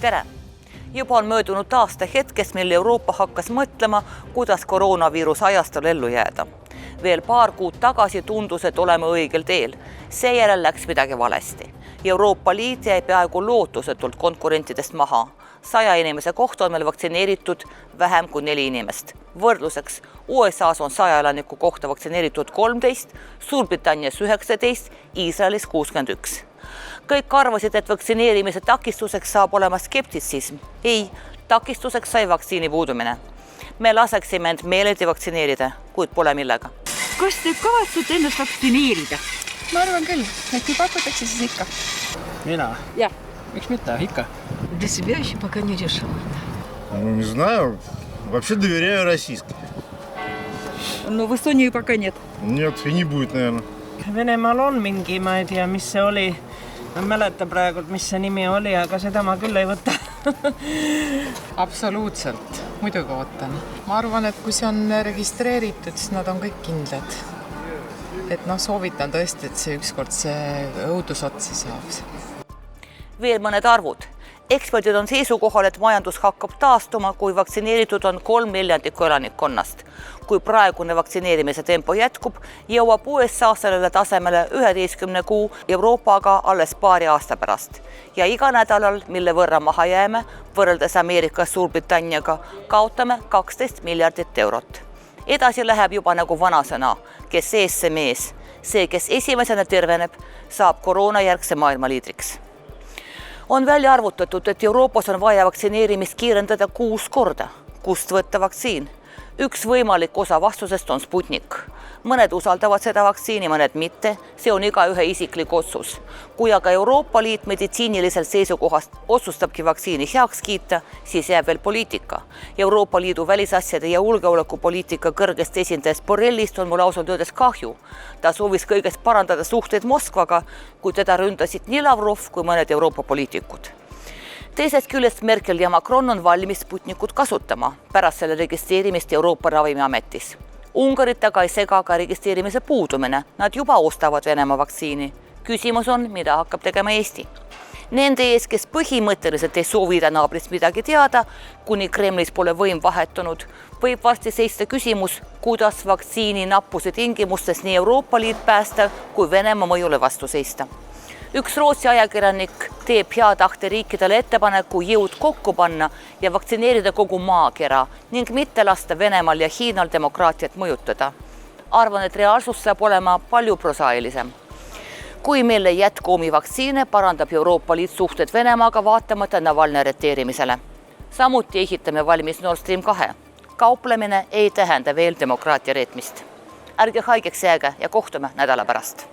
Tere! Juba on möödunud aasta hetkest, mil Euroopa hakkas mõtlema, kuidas koroonaviirus ajastul ellu jääda. Veel paar kuud tagasi tundus, et oleme õigel teel. Seejärel läks midagi valesti. Euroopa Liit jäi peaaegu lootusetult konkurentidest maha. 100 inimese kohta on meil vaktsineeritud vähem kui 4 inimest. Võrdluseks, USAs on 100 elaniku kohta vaktsineeritud 13, Suurbritannias 19, Iisraelis 61. Kõik arvasid, et vaktsineerimise takistuseks saab olema skeptitsism. Ei, takistuseks sai vaktsiini puudumine. Me laseksime end meeledi vaktsineerida, kuid pole millega. Kas te kavatsete ennast vaktsineerida? Ma arvan küll, et kui pakutakse, siis ikka. Mina? Jah. Miks mitte? Ikka. Для себя еще пока не решила. Ну, не знаю. Вообще доверяю российской. No в Эстонии пока нет. Нет, и не будет, наверное. Venemaal on mingi, ma ei tea, mis see oli. Ma mäleta praegu, mis see nimi oli, aga seda ma küll ei võta. Absoluutselt, muidugi ootan. Ma arvan, et kui see on registreeritud, siis nad on kõik kindlad. Et soovitan tõesti, et see ükskord see õudus otsa saab. Veel mõned arvud. Eksperdid on seisukohal, et majandus hakkab taastuma, kui vaktsineeritud on 3/4 elanikkonnast. Kui praegune vaktsineerimise tempo jätkub, jõuab USA sellele tasemele 11 kuu, Euroopa aga alles paari aasta pärast. Ja iga nädalal, mille võrra maha jääme, võrreldes Ameerika Suurbritanniaga, kaotame 12 miljardit eurot. Edasi läheb juba nagu vanasõna, kes ees see mees. See, kes esimesena terveneb, saab koroonajärgse maailmaliidriks. On välja arvutatud, et Euroopas on vaja vaktsineerimist kiirendada 6 korda. Kust võtta vaktsiin? Üks võimalik osa vastusest on Sputnik. Mõned usaldavad seda vaktsiini, mõned mitte. See on igaühe isiklik otsus. Kui aga Euroopa Liit meditsiiniliselt seisukohast otsustabki vaktsiini heaks kiita, siis jääb veel poliitika. Euroopa Liidu välisasjade ja julgeolekupoliitika kõrgest esindajast Borrellist on mul ausalt öeldes kahju. Ta soovis kõigest parandada suhteid Moskvaga, kui teda ründasid nii Lavrov kui mõned Euroopa poliitikud. Teisest küljest Merkel ja Macron on valmis Sputnikut kasutama pärast selle registreerimist Euroopa Ravimiametis. Ungarit aga ei sega ka registreerimise puudumine. Nad juba ostavad Venemaa vaktsiini. Küsimus on, mida hakkab tegema Eesti. Nende ees, kes põhimõtteliselt ei soovi naabrist midagi teada, kuni Kremlis pole võim vahetunud, võib varsti seista küsimus, kuidas vaktsiini nappuse tingimustes nii Euroopa Liit päästa kui Venemaa mõjule vastu seista. Üks Rootsi ajakirjanik teeb hea tahte riikidele ettepaneku jõud kokku panna ja vaktsineerida kogu maakera ning mitte lasta Venemaal ja Hiinal demokraatiat mõjutada. Arvan, et reaalsus saab olema palju prosailisem. Kui meil ei jätku omi vaktsiine, parandab Euroopa Liit suhted Venemaaga vaatamata Navalnõi arreteerimisele. Samuti ehitame valmis Nord Stream 2. Kauplemine ei tähenda veel demokraatia reetmist. Ärge haigeks jääge ja kohtume nädala pärast.